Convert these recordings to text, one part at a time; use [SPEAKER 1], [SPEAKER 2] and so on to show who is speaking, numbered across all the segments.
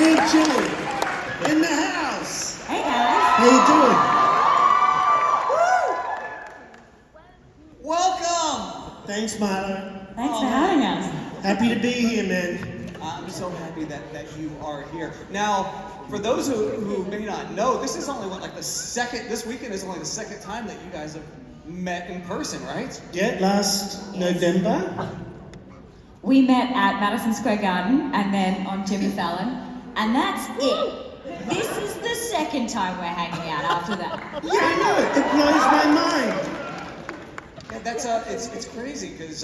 [SPEAKER 1] Big Chilli in the house.
[SPEAKER 2] Hey guys.
[SPEAKER 1] How you doing?
[SPEAKER 3] Woo! Welcome!
[SPEAKER 1] Thanks, Marlo.
[SPEAKER 2] Thanks for having us.
[SPEAKER 1] Happy to be here, man.
[SPEAKER 3] I'm so happy that you are here. Now, for those who may not know, this is only this weekend is only the second time that you guys have met in person, right?
[SPEAKER 1] Yeah, last November.
[SPEAKER 2] We met at Madison Square Garden and then on Jimmy Fallon, and that's it. This is the second time we're hanging out after that.
[SPEAKER 1] Yeah, I know. It blows my mind.
[SPEAKER 3] Yeah, that's it's crazy because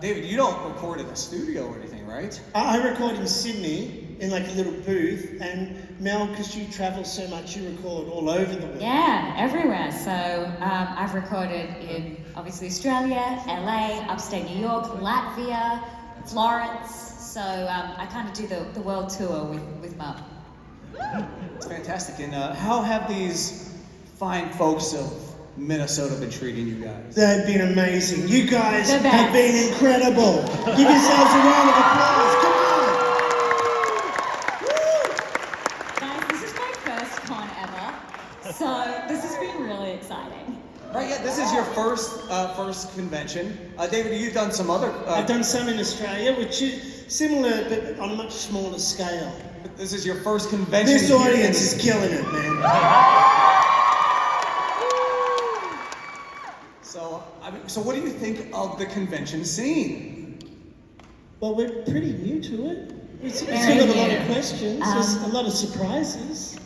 [SPEAKER 3] David, you don't record in the studio or anything, right?
[SPEAKER 1] I record in Sydney in like a little booth, and Mel, because you travel so much, you record all over the world.
[SPEAKER 2] Yeah, everywhere. So I've recorded in obviously Australia, LA, upstate New York, Latvia, Florence. So I kind of do the world tour with Mel.
[SPEAKER 3] It's fantastic. And how have these fine folks of Minnesota been treating you guys?
[SPEAKER 1] They've been amazing. You guys
[SPEAKER 2] The best.
[SPEAKER 1] have been incredible. Give yourselves a round of applause. Come on.
[SPEAKER 2] Guys, this is my first con ever, so this has been really exciting.
[SPEAKER 3] Right, yeah, this is your first convention. David, you've done some other...
[SPEAKER 1] I've done some in Australia, which is similar, but on a much smaller scale.
[SPEAKER 3] This is your first convention.
[SPEAKER 1] This audience is killing it, man.
[SPEAKER 3] So what do you think of the convention scene?
[SPEAKER 1] Well, we're pretty new to it. We've still
[SPEAKER 2] Very
[SPEAKER 1] got a lot
[SPEAKER 2] new.
[SPEAKER 1] of questions. There's a lot of surprises.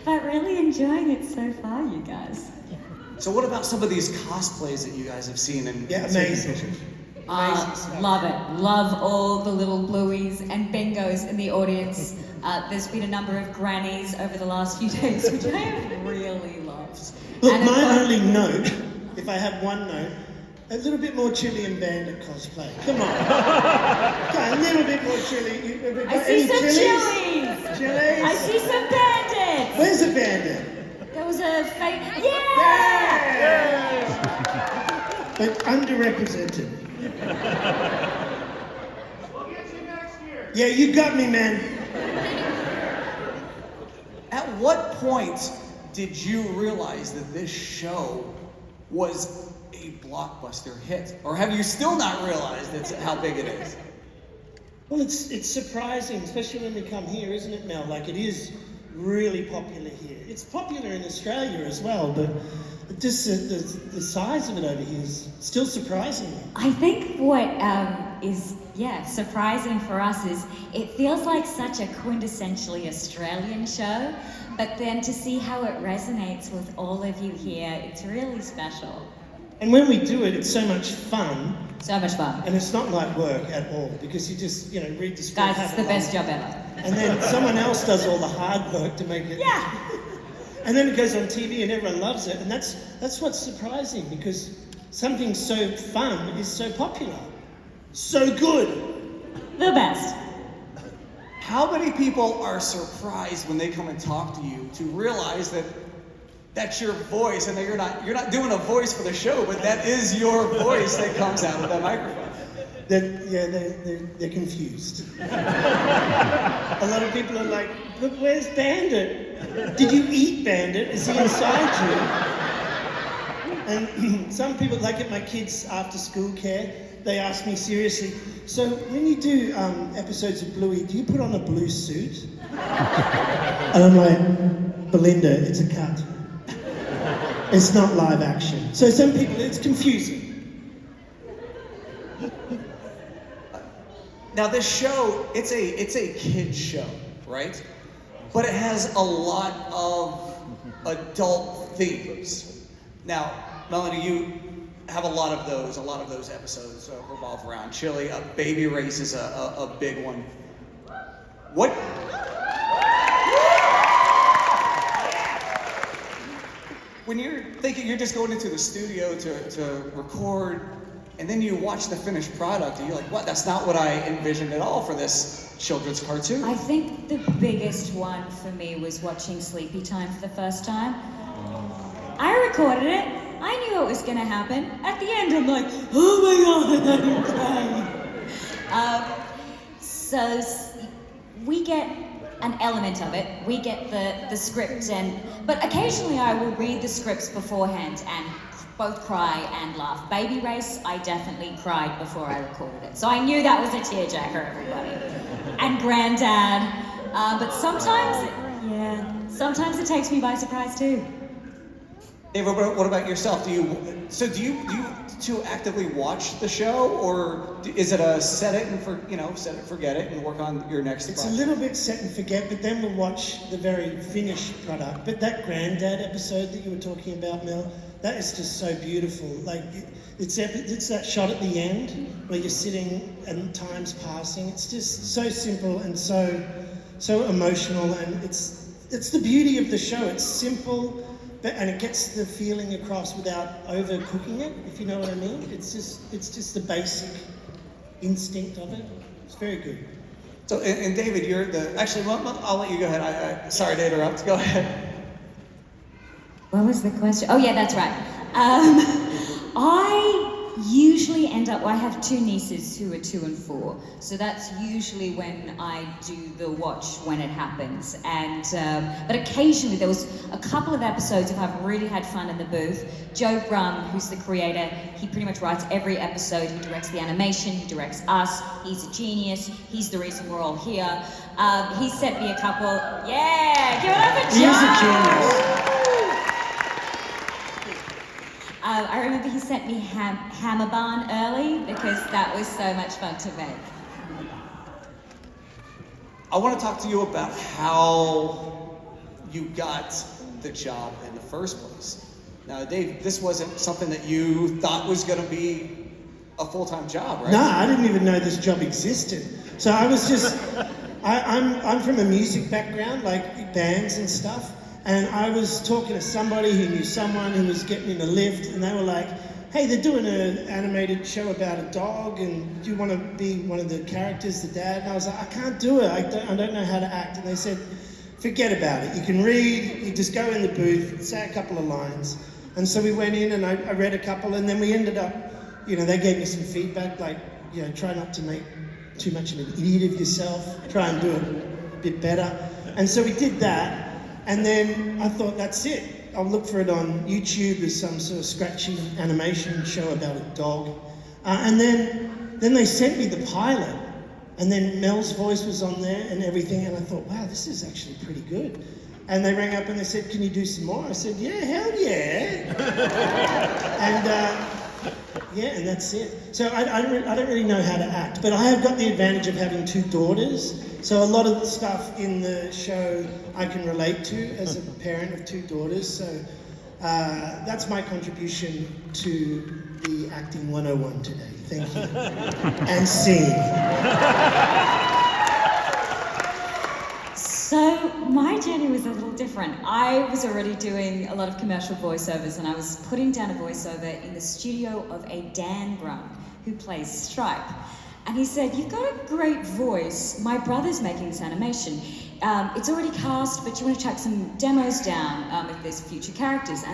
[SPEAKER 2] But really enjoying it so far, you guys.
[SPEAKER 3] So what about some of these cosplays that you guys have seen?
[SPEAKER 1] Yeah, amazing.
[SPEAKER 2] Love it. Love all the little Blueys and Bingos in the audience. There's been a number of grannies over the last few days, which I have really loved.
[SPEAKER 1] Look,
[SPEAKER 2] And
[SPEAKER 1] my only note, if I have one note, a little bit more Chilli and Bandit cosplay. Come on. Okay, a little bit more Chilli.
[SPEAKER 2] I see some
[SPEAKER 1] Chilies?
[SPEAKER 2] Chillis. I see some Bandits.
[SPEAKER 1] Where's the Bandit?
[SPEAKER 2] There was a fake. Yeah!
[SPEAKER 1] But underrepresented.
[SPEAKER 4] We'll get you next year.
[SPEAKER 1] Yeah, you got me, man.
[SPEAKER 3] At what point did you realize that this show was a blockbuster hit? Or have you still not realized how big it is?
[SPEAKER 1] Well, it's surprising, especially when we come here, isn't it, Mel? Like, it is really popular here. It's popular in Australia as well, but just the size of it over here is still surprising.
[SPEAKER 2] I think what is surprising for us is it feels like such a quintessentially Australian show, but then to see how it resonates with all of you here, it's really special.
[SPEAKER 1] And when we do it, it's so much fun.
[SPEAKER 2] So much fun.
[SPEAKER 1] And it's not like work at all, because you just, read the script.
[SPEAKER 2] Guys, it's
[SPEAKER 1] have
[SPEAKER 2] the
[SPEAKER 1] a
[SPEAKER 2] best
[SPEAKER 1] laugh.
[SPEAKER 2] job ever.
[SPEAKER 1] And then someone else does all the hard work to make it.
[SPEAKER 2] Yeah.
[SPEAKER 1] And then it goes on TV and everyone loves it. And that's what's surprising, because something so fun is so popular. So good.
[SPEAKER 2] The best.
[SPEAKER 3] How many people are surprised when they come and talk to you to realize that that's your voice, and that you're not doing a voice for the show, but that is your voice that comes out of that microphone?
[SPEAKER 1] They're confused. A lot of people are like, "But where's Bandit? Did you eat Bandit? Is he inside you?" And some people, like at my kids' after-school care, they ask me seriously, "So when you do episodes of Bluey, do you put on a blue suit?" And I'm like, "Belinda, it's a cut. It's not live action." So some people, it's confusing.
[SPEAKER 3] Now this show, it's a kid's show, right? But it has a lot of adult themes. Now, Melanie, you have a lot of those episodes revolve around Chilli. Baby Race is a big one. What? When you're thinking you're just going into the studio to record, and then you watch the finished product, and you're like, what? That's not what I envisioned at all for this children's cartoon.
[SPEAKER 2] I think the biggest one for me was watching Sleepy Time for the first time. I recorded it. I knew it was going to happen. At the end, I'm like, oh my God, I'm crying. So we get an element of it. We get the script, but occasionally I will read the scripts beforehand and both cry and laugh. Baby Race, I definitely cried before I recorded it. So I knew that was a tearjerker, everybody. And Granddad. But sometimes it takes me by surprise too.
[SPEAKER 3] David, what about yourself? Do you two actively watch the show, or is it a set it, forget it, and work on your next
[SPEAKER 1] It's
[SPEAKER 3] project?
[SPEAKER 1] a little bit set and forget, but then we'll watch the very finished product. But that Granddad episode that you were talking about, Mel, that is just so beautiful. Like, it's that shot at the end where you're sitting and time's passing. It's just so simple and so emotional, and it's the beauty of the show. It's simple, and it gets the feeling across without overcooking it, if you know what I mean. It's just the basic instinct of it. It's very good.
[SPEAKER 3] So, and David, you're I'll let you go ahead. Sorry to interrupt. Go ahead.
[SPEAKER 2] What was the question? Oh yeah, that's right. I usually I have two nieces who are 2 and 4, so that's usually when I do the watch when it happens. And but occasionally there was a couple of episodes if I've really had fun in the booth. Joe Brum, who's the creator, he pretty much writes every episode. He directs the animation, he directs us. He's a genius. He's the reason we're all here. He sent me a couple. Yeah, give it up for Joe.
[SPEAKER 1] He's a genius.
[SPEAKER 2] I remember he sent me Hammer Barn early because that was so much fun to make.
[SPEAKER 3] I want to talk to you about how you got the job in the first place. Now, Dave, this wasn't something that you thought was going to be a full-time job, right?
[SPEAKER 1] No, I didn't even know this job existed. So I was just, I'm from a music background, like bands and stuff. And I was talking to somebody who knew someone who was getting in a lift, and they were like, hey, they're doing an animated show about a dog, and do you want to be one of the characters, the dad? And I was like, I can't do it. I don't know how to act. And they said, forget about it. You can read, you just go in the booth, say a couple of lines. And so we went in, and I read a couple, and then we ended up, they gave me some feedback, like, try not to make too much of an idiot of yourself, try and do it a bit better. And so we did that. And then I thought, that's it. I'll look for it on YouTube. There's some sort of scratchy animation show about a dog. And then they sent me the pilot. And then Mel's voice was on there and everything. And I thought, wow, this is actually pretty good. And they rang up and they said, can you do some more? I said, yeah, hell yeah. And that's it. So I don't really know how to act. But I have got the advantage of having 2 daughters. So a lot of the stuff in the show I can relate to as a parent of 2 daughters. So that's my contribution to the Acting 101 today. Thank you. And singing.
[SPEAKER 2] So my journey was a little different. I was already doing a lot of commercial voiceovers, and I was putting down a voiceover in the studio of a Dan Brum who plays Stripe. And he said, you've got a great voice. My brother's making this animation. It's already cast, but you want to track some demos down if there's future characters.